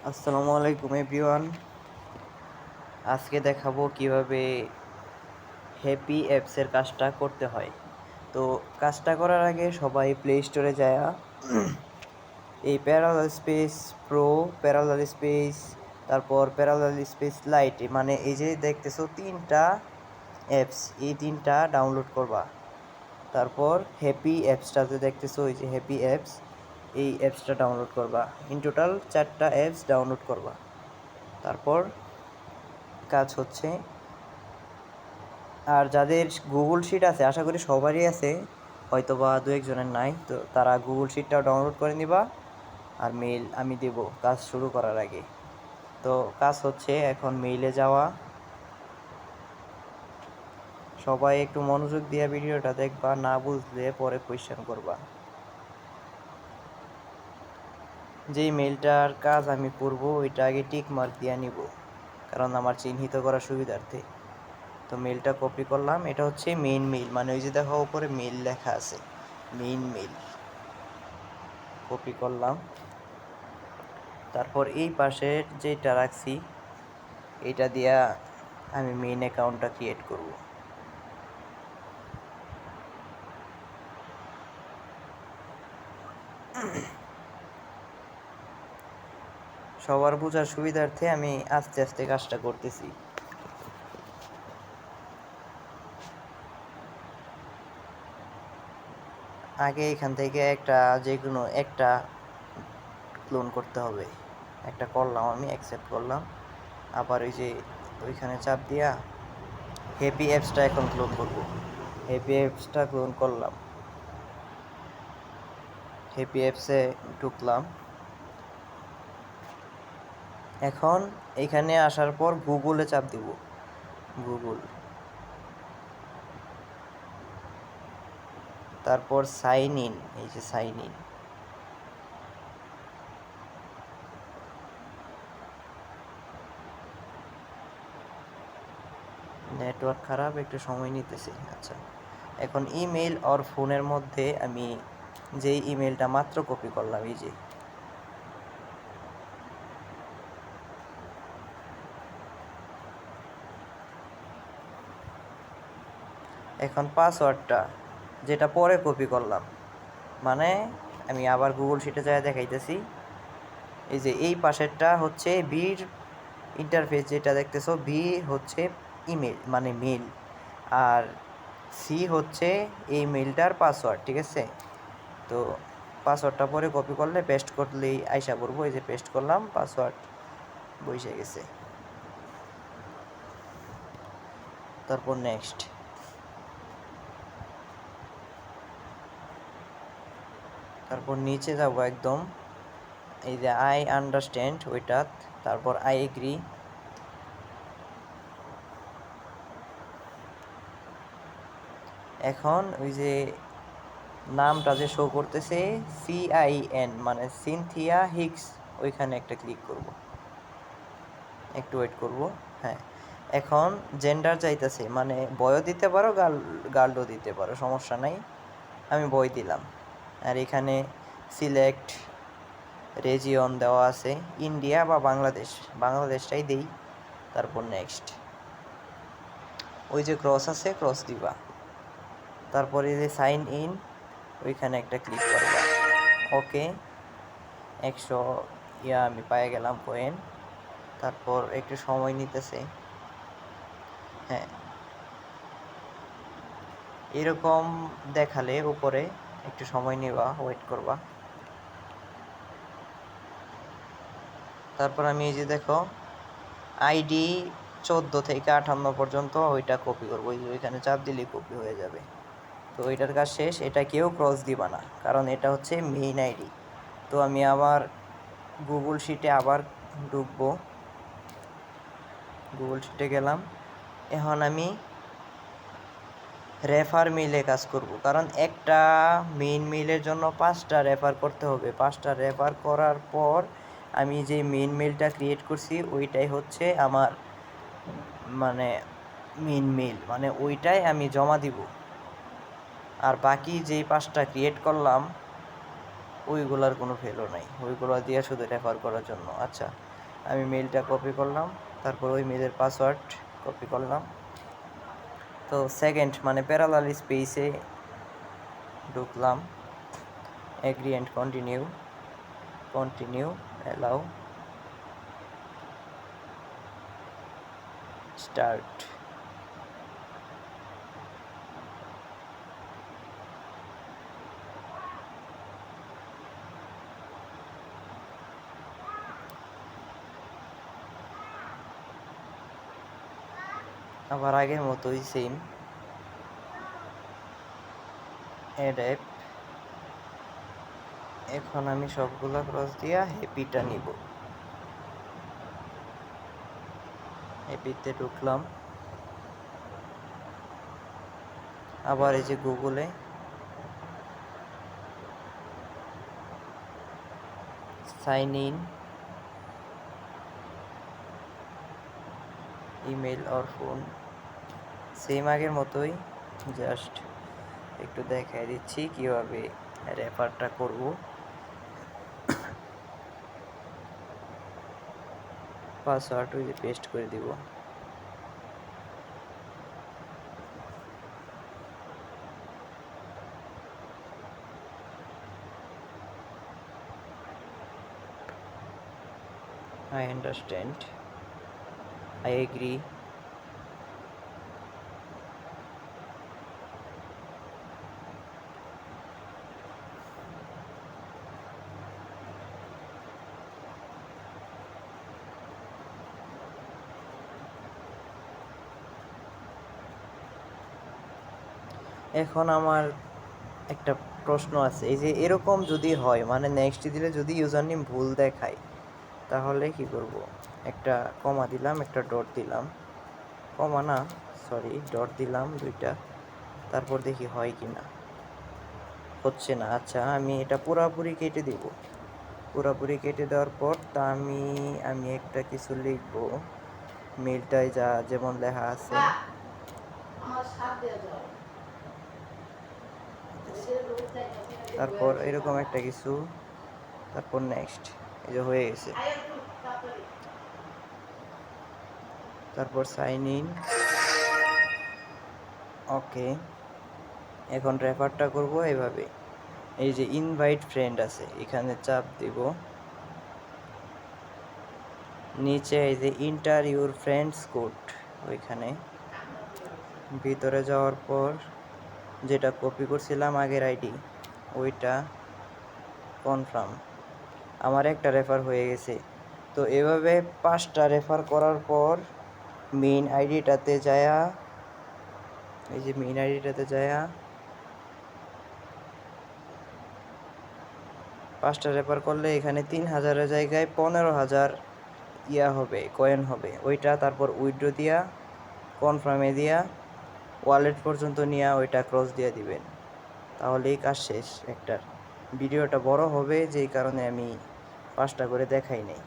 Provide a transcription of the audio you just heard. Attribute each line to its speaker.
Speaker 1: আসসালামু আলাইকুম এভরিওয়ান। আজকে দেখাবো কিভাবে হ্যাপি অ্যাপসের কাজটা করতে হয়। তো কাজটা করার আগে সবাই প্লে স্টোরে যায় এই parallel space pro, parallel space, তারপর প্যারালাল স্পেস লাইট, মানে এই যে দেখতেছো তিনটা অ্যাপস, এই তিনটা ডাউনলোড করবা। তারপর হ্যাপি অ্যাপসটাতে দেখতেছো ওই যে হ্যাপি অ্যাপস, এই অ্যাপসটা ডাউনলোড করবা। ইন টোটাল 4টা অ্যাপস ডাউনলোড করবা। তারপর কাজ হচ্ছে, আর যাদের গুগল শিট আছে, আশা করি সবারই আছে, হয়তো বা দু একজনের নাই, তো তারা গুগল শিটটাও ডাউনলোড করে নিবা। আর মেইল আমি দেব কাজ শুরু করার আগে। তো কাজ হচ্ছে এখন মেইলে যাওয়া। সবাই একটু মনোযোগ দিয়ে ভিডিওটা দেখবা, না বুঝলে পরে কোয়েশ্চেন করবা। যেই মেইলটার কাজ আমি করব ওইটা আগে টিক মার্ক দিয়ে নিব, কারণ আমার চিহ্নিত করার সুবিধার্থে। তো মেইলটা কপি করলাম, এটা হচ্ছে মেইন মেইল, মানে ওই যে দেখো উপরে মেইল লেখা আছে, মেইন মেইল কপি করলাম। তারপর এই পাশের যেটা রাখছি এটা দিয়া আমি মেইন অ্যাকাউন্টটা ক্রিয়েট করব। সবার বোঝার সুবিধার্থে আমি আস্তে আস্তে কাজটা করতেছি। আগে এখান থেকে যে কোনো একটা ক্লোন করতে হবে। একটা করলাম, আমি অ্যাকসেপ্ট করলাম। আবার ওই যে ওইখানে চাপ দিয়া হ্যাপি অ্যাপসটা এখন ক্লোন করব। হ্যাপি অ্যাপসটা ক্লোন করলাম, হ্যাপি অ্যাপসে ঢুকলাম। এখন এখানে আসার পর গুগলে চাপ দিব, গুগল। তারপর সাইন ইন, এই যে সাইন ইন। নেটওয়ার্ক খারাপ, একটু সময় নিতেছে। আচ্ছা, এখন ইমেল আর ফোনের মধ্যে আমি যেই ইমেলটা মাত্র কপি করলাম, এই যে এখন পাসওয়ার্ডটা যেটা পরে কপি করলাম, মানে আমি আবার গুগল শিটে যায় দেখাইতেছি। এই যে এই পাশেরটা হচ্ছে বির ইন্টারফেস, যেটা দেখতেছো বি হচ্ছে ইমেল মানে মেল, আর সি হচ্ছে এই মেলটার পাসওয়ার্ড, ঠিক আছে? তো পাসওয়ার্ডটা পরে কপি করলে পেস্ট করলেই আইসা করবো। এই যে পেস্ট করলাম, পাসওয়ার্ড বসে গেছে। তারপর নেক্সট, তারপর নিচে যাব একদম, এই যে আই আন্ডারস্ট্যান্ড ওইটা, তারপর আই এগ্রি। এখন ওই যে নামটা যে শো করতেছে CIN, মানে সিনথিয়া হিক্স, ওইখানে একটা ক্লিক করব। একটু ওয়েট করব। হ্যাঁ, এখন জেন্ডার চাইতেছে, মানে বয়ও দিতে পারো, গার্লও দিতে পারো, সমস্যা নাই। আমি বয় দিলাম। আর এখানে সিলেক্ট রেজিয়ন দেওয়া আছে, ইন্ডিয়া বা বাংলাদেশ, বাংলাদেশটাই দেই। তারপর নেক্সট, ওই যে ক্রস আছে, ক্রস দিবা। তারপরে যে সাইন ইন, ওইখানে একটা ক্লিক করবা। ওকে, 100 আমি পেয়ে গেলাম কয়েন। তারপর একটু সময় নিতেছে। হ্যাঁ, এরকম দেখালে উপরে একটু সময় নেবা, ওয়েট করবা। তারপর আমি এই যে দেখো আইডি 14 থেকে 58 পর্যন্ত ওইটা কপি করবো, ওইখানে চাপ দিলে কপি হয়ে যাবে। তো এটার কাজ শেষ। এটা কেউ ক্রস দিবা না, কারণ এটা হচ্ছে মেইন আইডি। তো আমি আবার গুগল শিটে আবার ঢুকবো, গুগল শিটে গেলাম। এখন আমি রেফার মেইলে কাজ করব, কারণ একটা মেইন মেইলের জন্য 5টা রেফার করতে হবে। 5টা রেফার করার পর আমি যে মেইন মেইলটা ক্রিয়েট করছি ওইটাই হচ্ছে আমার মানে মেইন মেইল, মানে ওইটাই আমি জমা দিব। আর বাকি যেই 5টা ক্রিয়েট করলাম ওইগুলার কোনো ভ্যালু নাই, ওইগুলো দিয়ে শুধু রেফার করার জন্য। আচ্ছা, আমি মেলটা কপি করলাম, তারপর ওই মেলের পাসওয়ার্ড কপি করলাম। তো সেকেন্ড মানে প্যারালাল স্পেসে ঢুকলাম, agri and continue, allow, start. আবার আগের মতোই সেম অ্যাড অ্যাপ। এখন আমি সবগুলা ক্রস দিয়া হ্যাপিটা নিব। হ্যাপিতে ঢুকলাম, আবার এই যে গুগলে sign in, email or phone, same আগের মতোই, জাস্ট একটু দেখাই দিচ্ছি কিভাবে রেফারটা করব। পাসওয়ার্ড ওই পেস্ট করে দিব। I understand, I agree, এখন আমার একটা প্রশ্ন আছে, এই যে এরকম যদি হয় মানে নেক্সট দিলে যদি ইউজার নেম ভুল দেখায় তাহলে কি করব? একটা কমা দিলাম, একটা ডট দিলাম, কমা না সরি ডট দিলাম দুইটা, তারপর দেখি হয় কি না। হচ্ছে না, আচ্ছা আমি এটা পুরাপুরি কেটে দিব। পুরাপুরি কেটে দেওয়ার পর তা আমি একটা কিছু লিখব, মেলটায় যা যেমন লেখা আছে তারপর এরকম একটা কিছু, তারপর নেক্সট, এই যে হয়ে গেছে। তারপর সাইন ইন, ওকে। এখন রেফারটা করব এইভাবে, এই যে ইনভাইট ফ্রেন্ড আছে এখানে চাপ দিব, নিচে এই যে ইন্টার ইউর ফ্রেন্ডস কোড ওইখানে ভিতরে যাওয়ার পর যেটা কপি করছিলাম আগের আইডি ওইটা কনফার্ম। আমার একটা রেফার হয়ে গেছে। তো এভাবে 5টা রেফার করার পর মেইন আইডিটাতে যায়া, এই যে মেইন আইডিটাতে যায়া 5টা রেফার করলে এখানে 3000-এর জায়গায় 15,000 ইয়া হবে, কয়েন হবে। ওইটা তারপর উইথড্র দিয়া কনফার্মে দিয়া ওয়ালেট পর্যন্ত নিয়ে ওইটা ক্রস দিয়ে দিবেন, তাহলেই কাজ শেষ একটার। ভিডিওটা বড় হবে যেই কারণে আমি 5টা করে দেখাই নাই।